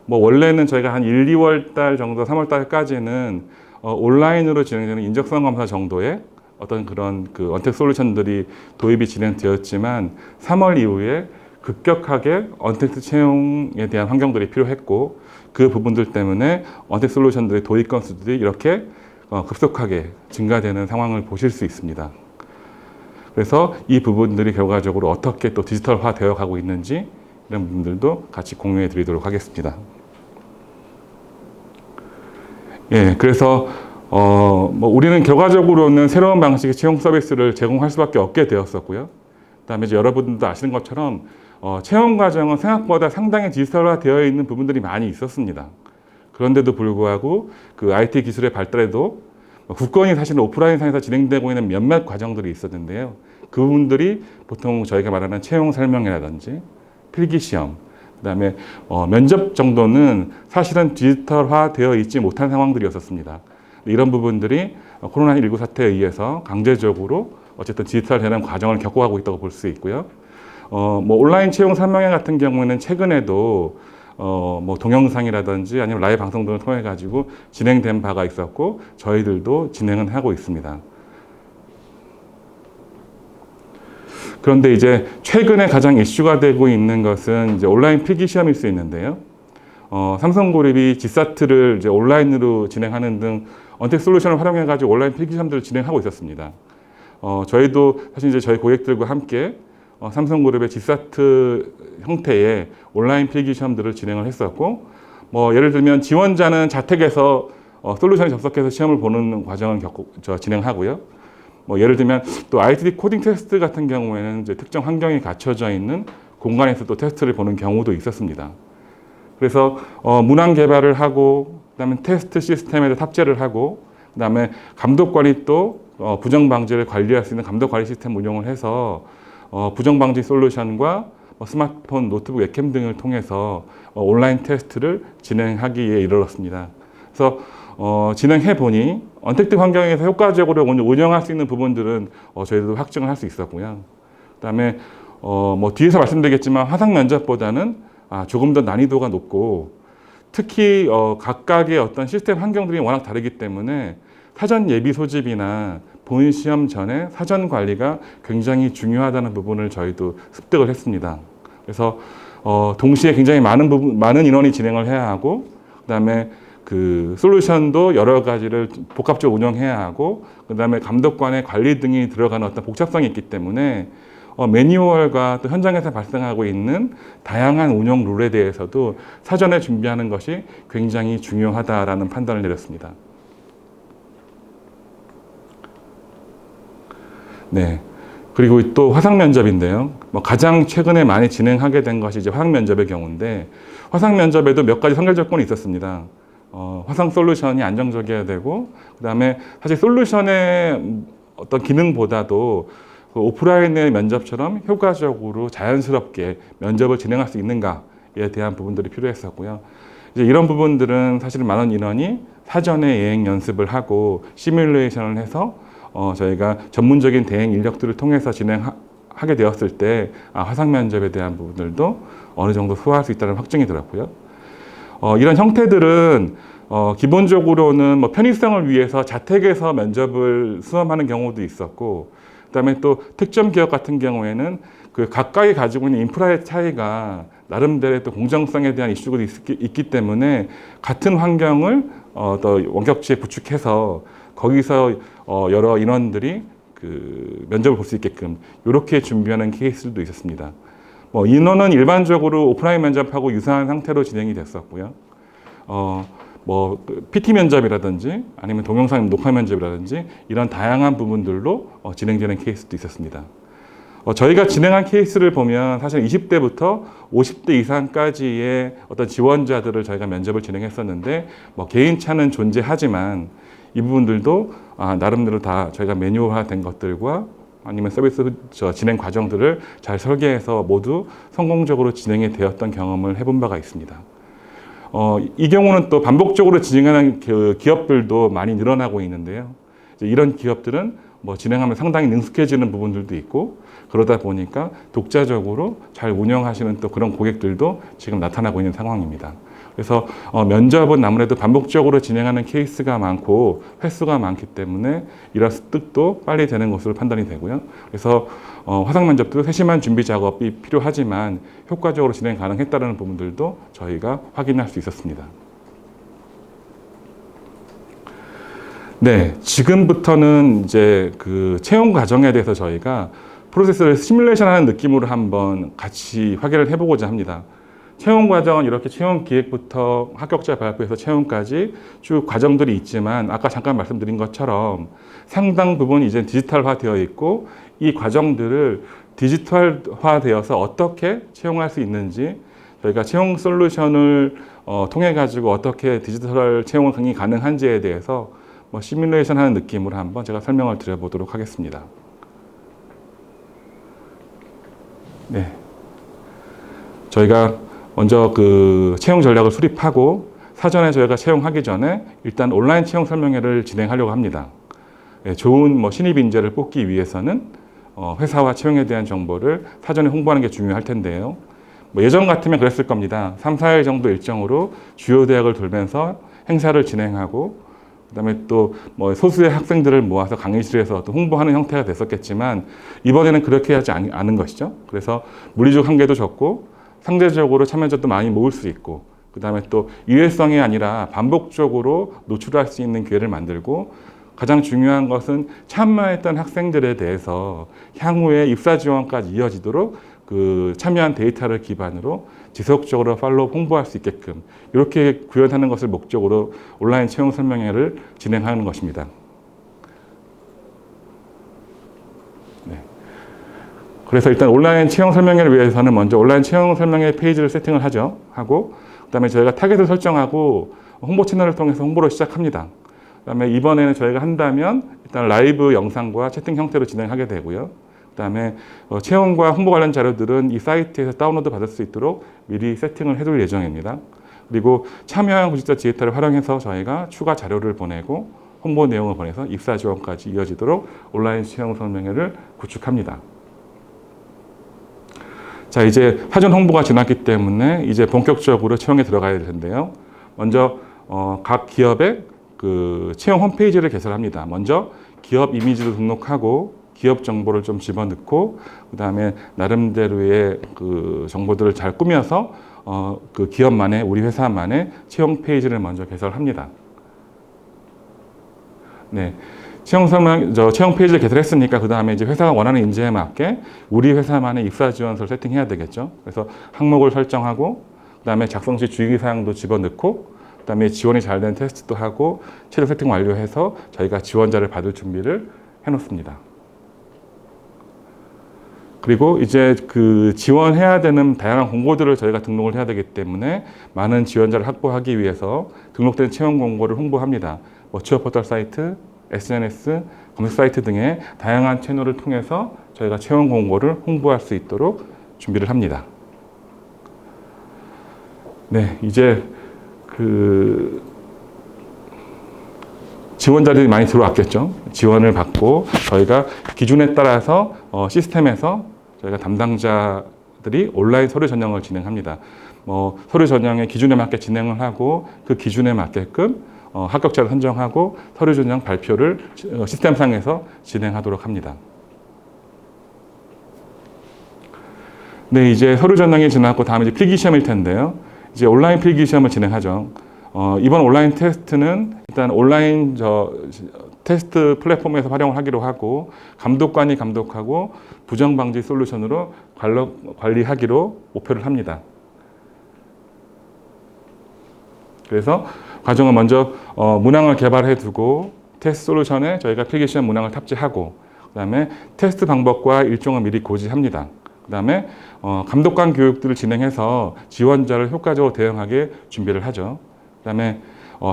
뭐 원래는 저희가 한 1, 2월 달 정도, 3월 달까지는 온라인으로 진행되는 인적성 검사 정도의 어떤 그런 언택트 솔루션들이 도입이 진행되었지만 3월 이후에 급격하게 언택트 채용에 대한 환경들이 필요했고, 그 부분들 때문에 언택트 솔루션들의 도입 건수들이 이렇게 급속하게 증가되는 상황을 보실 수 있습니다. 그래서 이 부분들이 결과적으로 어떻게 또 디지털화 되어 가고 있는지 이런 부분들도 같이 공유해 드리도록 하겠습니다. 예, 그래서 뭐 우리는 결과적으로는 새로운 방식의 채용 서비스를 제공할 수밖에 없게 되었었고요. 그다음에 이제 여러분들도 아시는 것처럼 채용 과정은 생각보다 상당히 디지털화 되어 있는 부분들이 많이 있었습니다. 그런데도 불구하고 IT 기술의 발달에도 국건이 사실 오프라인상에서 진행되고 있는 몇몇 과정들이 있었는데요. 그 부분들이 보통 저희가 말하는 채용 설명회라든지 필기시험, 그다음에 면접 정도는 사실은 디지털화 되어 있지 못한 상황들이었었습니다. 이런 부분들이 코로나19 사태에 의해서 강제적으로 어쨌든 디지털되는 과정을 겪어가고 있다고 볼 수 있고요. 뭐 온라인 채용 설명회 같은 경우에는 최근에도 뭐 동영상이라든지 아니면 라이브 방송 등을 통해 가지고 진행된 바가 있었고 저희들도 진행은 하고 있습니다. 그런데 이제 최근에 가장 이슈가 되고 있는 것은 이제 온라인 필기 시험일 수 있는데요. 삼성그룹이 G사트를 이제 온라인으로 진행하는 등 언택 솔루션을 활용해 가지고 온라인 필기 시험들을 진행하고 있었습니다. 저희도 사실 이제 저희 고객들과 함께 삼성그룹의 G사트 형태의 온라인 필기 시험들을 진행을 했었고, 뭐 예를 들면 지원자는 자택에서 솔루션에 접속해서 시험을 보는 과정을 진행하고요. 뭐 예를 들면 또 ITD 코딩 테스트 같은 경우에는 이제 특정 환경이 갖춰져 있는 공간에서 또 테스트를 보는 경우도 있었습니다. 그래서 문항 개발을 하고, 그다음에 테스트 시스템에 탑재를 하고, 그다음에 감독 관리 또 부정 방지를 관리할 수 있는 감독 관리 시스템 운용을 해서 부정 방지 솔루션과 스마트폰, 노트북, 웹캠 등을 통해서 온라인 테스트를 진행하기에 이르렀습니다. 그래서 진행해 보니 언택트 환경에서 효과적으로 운영할 수 있는 부분들은 저희도 확증을 할 수 있었고요. 그다음에 뭐 뒤에서 말씀드리겠지만 화상 면접보다는 조금 더 난이도가 높고, 특히 각각의 어떤 시스템 환경들이 워낙 다르기 때문에 사전 예비 소집이나 본 시험 전에 사전 관리가 굉장히 중요하다는 부분을 저희도 습득을 했습니다. 그래서 동시에 굉장히 많은 인원이 진행을 해야 하고, 그다음에 그 솔루션도 여러 가지를 복합적으로 운영해야 하고, 그다음에 감독관의 관리 등이 들어가는 어떤 복잡성이 있기 때문에 매뉴얼과 또 현장에서 발생하고 있는 다양한 운영 룰에 대해서도 사전에 준비하는 것이 굉장히 중요하다라는 판단을 내렸습니다. 네. 그리고 또 화상 면접인데요. 뭐 가장 최근에 많이 진행하게 된 것이 이제 화상 면접의 경우인데, 화상 면접에도 몇 가지 선결 조건이 있었습니다. 화상 솔루션이 안정적이어야 되고, 그다음에 사실 솔루션의 어떤 기능보다도 그 오프라인의 면접처럼 효과적으로 자연스럽게 면접을 진행할 수 있는가에 대한 부분들이 필요했었고요. 이제 이런 부분들은 사실 많은 인원이 사전에 예행 연습을 하고 시뮬레이션을 해서 저희가 전문적인 대행 인력들을 통해서 진행하게 되었을 때 화상 면접에 대한 부분들도 어느 정도 소화할 수 있다는 확증이 들었고요. 이런 형태들은 기본적으로는 뭐 편의성을 위해서 자택에서 면접을 수험하는 경우도 있었고, 그다음에 또 특정 기업 같은 경우에는 그 가까이 가지고 있는 인프라의 차이가 나름대로의 또 공정성에 대한 이슈가 있기 때문에 같은 환경을 더 원격지에 구축해서 거기서 여러 인원들이 그 면접을 볼 수 있게끔 이렇게 준비하는 케이스도 있었습니다. 뭐 인원은 일반적으로 오프라인 면접하고 유사한 상태로 진행이 됐었고요. 뭐 PT 면접이라든지 아니면 동영상 녹화 면접이라든지 이런 다양한 부분들로 진행되는 케이스도 있었습니다. 저희가 진행한 케이스를 보면 사실 20대부터 50대 이상까지의 어떤 지원자들을 저희가 면접을 진행했었는데, 뭐 개인차는 존재하지만 이 부분들도 나름대로 다 저희가 매뉴얼화된 것들과 아니면 서비스 진행 과정들을 잘 설계해서 모두 성공적으로 진행이 되었던 경험을 해본 바가 있습니다. 이 경우는 또 반복적으로 진행하는 기업들도 많이 늘어나고 있는데요. 이런 기업들은 뭐 진행하면 상당히 능숙해지는 부분들도 있고, 그러다 보니까 독자적으로 잘 운영하시는 또 그런 고객들도 지금 나타나고 있는 상황입니다. 그래서 면접은 아무래도 반복적으로 진행하는 케이스가 많고 횟수가 많기 때문에 이런 습득도 빨리 되는 것으로 판단이 되고요. 그래서 화상 면접도 세심한 준비 작업이 필요하지만 효과적으로 진행 가능했다는 부분들도 저희가 확인할 수 있었습니다. 네, 지금부터는 이제 그 채용 과정에 대해서 저희가 프로세스를 시뮬레이션하는 느낌으로 한번 같이 확인을 해보고자 합니다. 채용 과정은 이렇게 채용 기획부터 합격자 발표에서 채용까지 쭉 과정들이 있지만, 아까 잠깐 말씀드린 것처럼 상당 부분 이제 디지털화 되어 있고, 이 과정들을 디지털화 되어서 어떻게 채용할 수 있는지, 저희가 채용 솔루션을 통해 가지고 어떻게 디지털 채용이 가능한지에 대해서 뭐 시뮬레이션 하는 느낌으로 한번 제가 설명을 드려보도록 하겠습니다. 네. 저희가 먼저 그 채용 전략을 수립하고 사전에 저희가 채용하기 전에 일단 온라인 채용 설명회를 진행하려고 합니다. 좋은 신입 인재를 뽑기 위해서는 회사와 채용에 대한 정보를 사전에 홍보하는 게 중요할 텐데요. 예전 같으면 그랬을 겁니다. 3, 4일 정도 일정으로 주요 대학을 돌면서 행사를 진행하고 그다음에 또 소수의 학생들을 모아서 강의실에서 또 홍보하는 형태가 됐었겠지만 이번에는 그렇게 하지 않은 것이죠. 그래서 물리적 한계도 적고 상대적으로 참여자도 많이 모을 수 있고 그다음에 또 일회성이 아니라 반복적으로 노출할 수 있는 기회를 만들고 가장 중요한 것은 참여했던 학생들에 대해서 향후에 입사 지원까지 이어지도록 그 참여한 데이터를 기반으로 지속적으로 팔로우 홍보할 수 있게끔 이렇게 구현하는 것을 목적으로 온라인 채용 설명회를 진행하는 것입니다. 네. 그래서 일단 온라인 채용 설명회를 위해서는 먼저 온라인 채용 설명회 페이지를 세팅을 하고 그다음에 저희가 타겟을 설정하고 홍보 채널을 통해서 홍보를 시작합니다. 그다음에 이번에는 저희가 한다면 일단 라이브 영상과 채팅 형태로 진행하게 되고요. 그다음에 채용과 홍보 관련 자료들은 이 사이트에서 다운로드 받을 수 있도록 미리 세팅을 해둘 예정입니다. 그리고 참여한 구직자 데이터를 활용해서 저희가 추가 자료를 보내고 홍보 내용을 보내서 입사 지원까지 이어지도록 온라인 채용 설명회를 구축합니다. 자, 이제 사전 홍보가 지났기 때문에 이제 본격적으로 채용에 들어가야 될 텐데요. 먼저 각 기업의 그 채용 홈페이지를 개설합니다. 먼저 기업 이미지도 등록하고 기업 정보를 좀 집어넣고 그다음에 나름대로의 그 정보들을 잘 꾸며서 그 기업만의 우리 회사만의 채용 페이지를 먼저 개설합니다. 네. 채용 페이지를 개설했으니까 그다음에 이제 회사가 원하는 인재에 맞게 우리 회사만의 입사 지원서를 세팅해야 되겠죠. 그래서 항목을 설정하고 그다음에 작성 시 주의 사항도 집어넣고 그다음에 지원이 잘 된 테스트도 하고 최종 세팅 완료해서 저희가 지원자를 받을 준비를 해 놓습니다. 그리고 이제 그 지원해야 되는 다양한 공고들을 저희가 등록을 해야 되기 때문에 많은 지원자를 확보하기 위해서 등록된 채용 공고를 홍보합니다. 취업 포털 사이트, SNS, 검색 사이트 등의 다양한 채널을 통해서 저희가 채용 공고를 홍보할 수 있도록 준비를 합니다. 네, 이제 그 지원자들이 많이 들어왔겠죠. 지원을 받고 저희가 기준에 따라서 시스템에서 저희가 담당자들이 온라인 서류 전형을 진행합니다. 서류 전형의 기준에 맞게 진행을 하고 그 기준에 맞게끔 합격자를 선정하고 서류 전형 발표를 시스템상에서 진행하도록 합니다. 네, 이제 서류 전형이 지났고 다음에 이제 필기시험일 텐데요. 이제 온라인 필기시험을 진행하죠. 이번 온라인 테스트는 일단 온라인 테스트 플랫폼에서 활용을 하기로 하고 감독관이 감독하고 부정 방지 솔루션으로 관리하기로 목표를 합니다. 그래서 과정은 먼저 문항을 개발해 두고 테스트 솔루션에 저희가 필기시험 문항을 탑재하고 그다음에 테스트 방법과 일정을 미리 고지합니다. 그다음에 감독관 교육들을 진행해서 지원자를 효과적으로 대응하게 준비를 하죠. 그다음에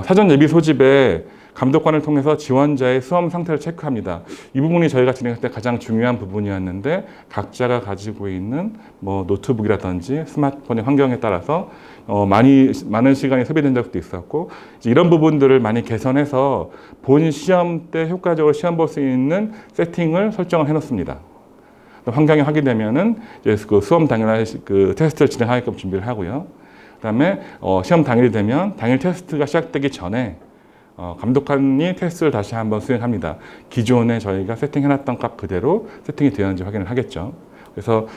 사전 예비 소집에 감독관을 통해서 지원자의 수험 상태를 체크합니다. 이 부분이 저희가 진행할 때 가장 중요한 부분이었는데 각자가 가지고 있는 노트북이라든지 스마트폰의 환경에 따라서 많은 시간이 소비된 적도 있었고 이런 부분들을 많이 개선해서 본 시험 때 효과적으로 시험 볼 수 있는 세팅을 설정을 해놓습니다. 환경이 확인되면은 이제 그 수험 당일날 그 테스트를 진행하게끔 준비를 하고요. 그다음에 시험 당일이 되면 당일 테스트가 시작되기 전에 감독관이 테스트를 다시 한번 수행합니다. 기존에 저희가 세팅해놨던 값 그대로 세팅이 되었는지 확인을 하겠죠. 그래서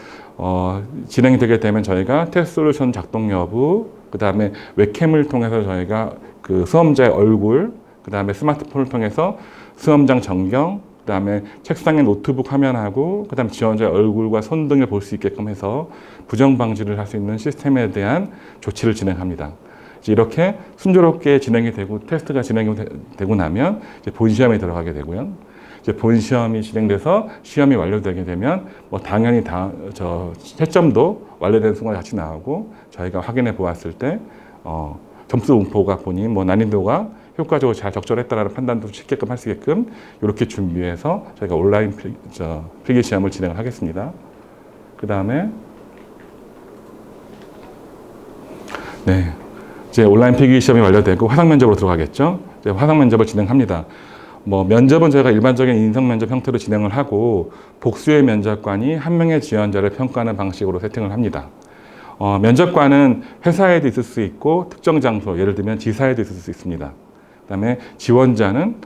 진행이 되게 되면 저희가 테스트 솔루션 작동 여부, 그 다음에 웹캠을 통해서 저희가 그 수험자의 얼굴, 그 다음에 스마트폰을 통해서 수험장 전경, 그 다음에 책상에 노트북 화면하고 그 다음에 지원자의 얼굴과 손 등을 볼 수 있게끔 해서 부정 방지를 할 수 있는 시스템에 대한 조치를 진행합니다. 이렇게 순조롭게 진행이 되고 테스트가 진행이 되고 나면 이제 본시험에 들어가게 되고요. 이제 본시험이 진행돼서 시험이 완료되게 되면 당연히 채점도 완료된 순간 같이 나오고 저희가 확인해 보았을 때 점수 분포가 보니 난이도가 효과적으로 잘 적절했다라는 판단도 쉽게끔 할 수 있게끔 이렇게 준비해서 저희가 온라인 필기 시험을 진행을 하겠습니다. 그 다음에 네. 이제 온라인 필기 시험이 완료되고 화상 면접으로 들어가겠죠. 이제 화상 면접을 진행합니다. 면접은 저희가 일반적인 인성 면접 형태로 진행을 하고 복수의 면접관이 한 명의 지원자를 평가하는 방식으로 세팅을 합니다. 면접관은 회사에도 있을 수 있고 특정 장소, 예를 들면 지사에도 있을 수 있습니다. 그다음에 지원자는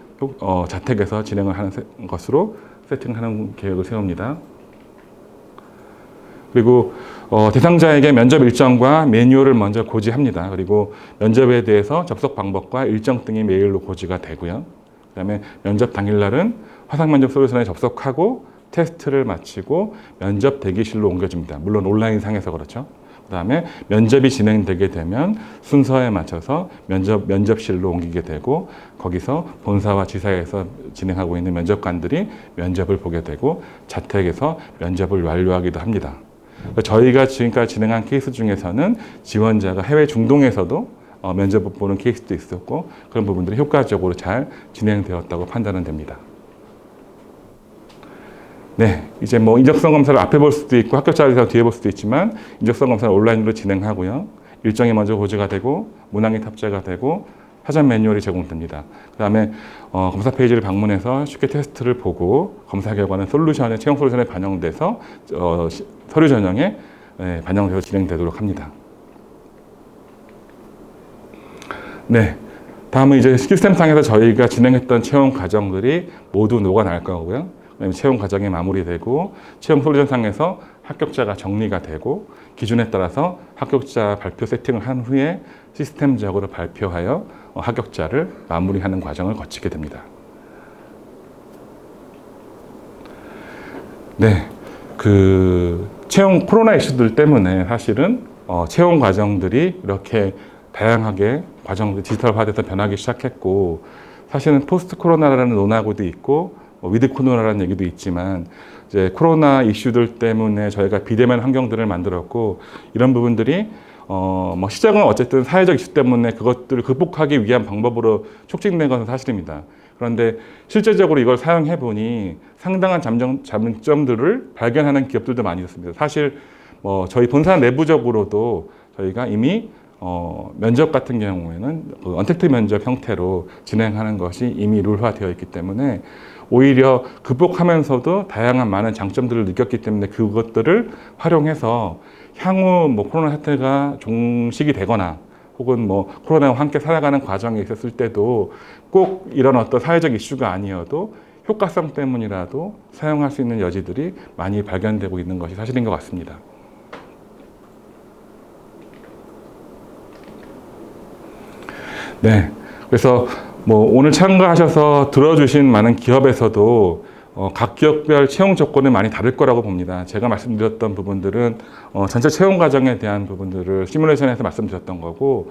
자택에서 진행을 하는 것으로 세팅하는 계획을 세웁니다. 그리고 대상자에게 면접 일정과 매뉴얼을 먼저 고지합니다. 그리고 면접에 대해서 접속 방법과 일정 등이 메일로 고지가 되고요. 그다음에 면접 당일날은 화상 면접 솔루션에 접속하고 테스트를 마치고 면접 대기실로 옮겨집니다. 물론 온라인상에서 그렇죠. 그다음에 면접이 진행되게 되면 순서에 맞춰서 면접실로 옮기게 되고 거기서 본사와 지사에서 진행하고 있는 면접관들이 면접을 보게 되고 자택에서 면접을 완료하기도 합니다. 저희가 지금까지 진행한 케이스 중에서는 지원자가 해외 중동에서도 면접을 보는 케이스도 있었고 그런 부분들이 효과적으로 잘 진행되었다고 판단은 됩니다. 네, 이제 인적성 검사를 앞에 볼 수도 있고 합격자를 뒤에 볼 수도 있지만 인적성 검사를 온라인으로 진행하고요. 일정이 먼저 고지가 되고 문항이 탑재가 되고 사전 매뉴얼이 제공됩니다. 그 다음에 검사 페이지를 방문해서 쉽게 테스트를 보고 검사 결과는 채용 솔루션에 반영돼서 서류 전형에 반영돼서 진행되도록 합니다. 네, 다음은 이제 시스템상에서 저희가 진행했던 채용 과정들이 모두 녹아날 거고요. 그다음에 채용 과정이 마무리되고 채용 솔루션상에서 합격자가 정리가 되고 기준에 따라서 합격자 발표 세팅을 한 후에 시스템적으로 발표하여 합격자를 마무리하는 과정을 거치게 됩니다. 네, 채용 코로나 이슈들 때문에 사실은 채용 과정들이 이렇게 다양하게 디지털화돼서 변하기 시작했고 사실은 포스트 코로나라는 논하고도 있고 위드 코로나라는 얘기도 있지만 이제 코로나 이슈들 때문에 저희가 비대면 환경들을 만들었고 이런 부분들이 시작은 어쨌든 사회적 이슈 때문에 그것들을 극복하기 위한 방법으로 촉진된 것은 사실입니다. 그런데 실제적으로 이걸 사용해 보니 상당한 장점들을 발견하는 기업들도 많이 있습니다. 사실 저희 본사 내부적으로도 저희가 이미 면접 같은 경우에는 언택트 면접 형태로 진행하는 것이 이미 룰화되어 있기 때문에 오히려 극복하면서도 다양한 많은 장점들을 느꼈기 때문에 그것들을 활용해서 향후 코로나 사태가 종식이 되거나 혹은 코로나와 함께 살아가는 과정에 있었을 때도 꼭 이런 어떤 사회적 이슈가 아니어도 효과성 때문이라도 사용할 수 있는 여지들이 많이 발견되고 있는 것이 사실인 것 같습니다. 네, 그래서 오늘 참가하셔서 들어주신 많은 기업에서도 각 기업별 채용 조건은 많이 다를 거라고 봅니다. 제가 말씀드렸던 부분들은 전체 채용 과정에 대한 부분들을 시뮬레이션에서 말씀드렸던 거고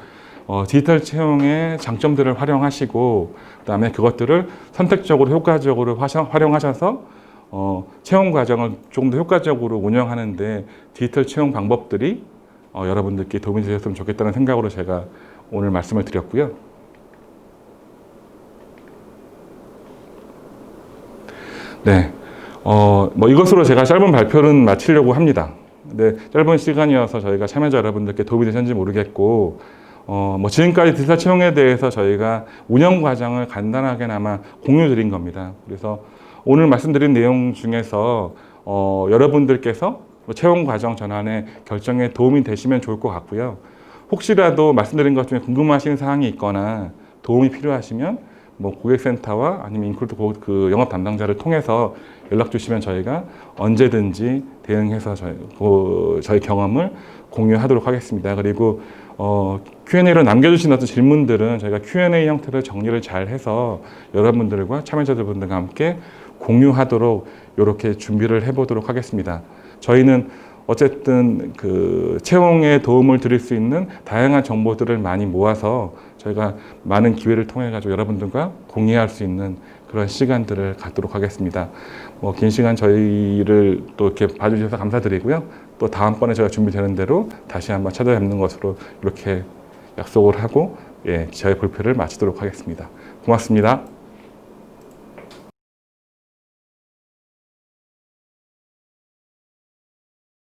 디지털 채용의 장점들을 활용하시고 그다음에 그것들을 선택적으로 효과적으로 활용하셔서 채용 과정을 조금 더 효과적으로 운영하는 데 디지털 채용 방법들이 여러분들께 도움이 되셨으면 좋겠다는 생각으로 제가 오늘 말씀을 드렸고요. 네, 이것으로 제가 짧은 발표는 마치려고 합니다. 근데 짧은 시간이어서 저희가 참여자 여러분들께 도움이 되셨는지 모르겠고, 지금까지 디지털 채용에 대해서 저희가 운영 과정을 간단하게나마 공유 드린 겁니다. 그래서 오늘 말씀드린 내용 중에서 여러분들께서 채용 과정 전환의 결정에 도움이 되시면 좋을 것 같고요. 혹시라도 말씀드린 것 중에 궁금하신 사항이 있거나 도움이 필요하시면 고객센터와 아니면 인클루드 영업 담당자를 통해서 연락 주시면 저희가 언제든지 대응해서 저희 경험을 공유하도록 하겠습니다. 그리고 Q&A로 남겨주신 어떤 질문들은 저희가 Q&A 형태로 정리를 잘 해서 여러분들과 참여자분들과 함께 공유하도록 이렇게 준비를 해보도록 하겠습니다. 저희는 어쨌든 채용에 도움을 드릴 수 있는 다양한 정보들을 많이 모아서 저희가 많은 기회를 통해 가지고 여러분들과 공유할 수 있는 그런 시간들을 갖도록 하겠습니다. 긴 시간 저희를 또 이렇게 봐주셔서 감사드리고요. 또 다음번에 저희가 준비되는 대로 다시 한번 찾아뵙는 것으로 이렇게 약속을 하고 저희 발표를 마치도록 하겠습니다. 고맙습니다.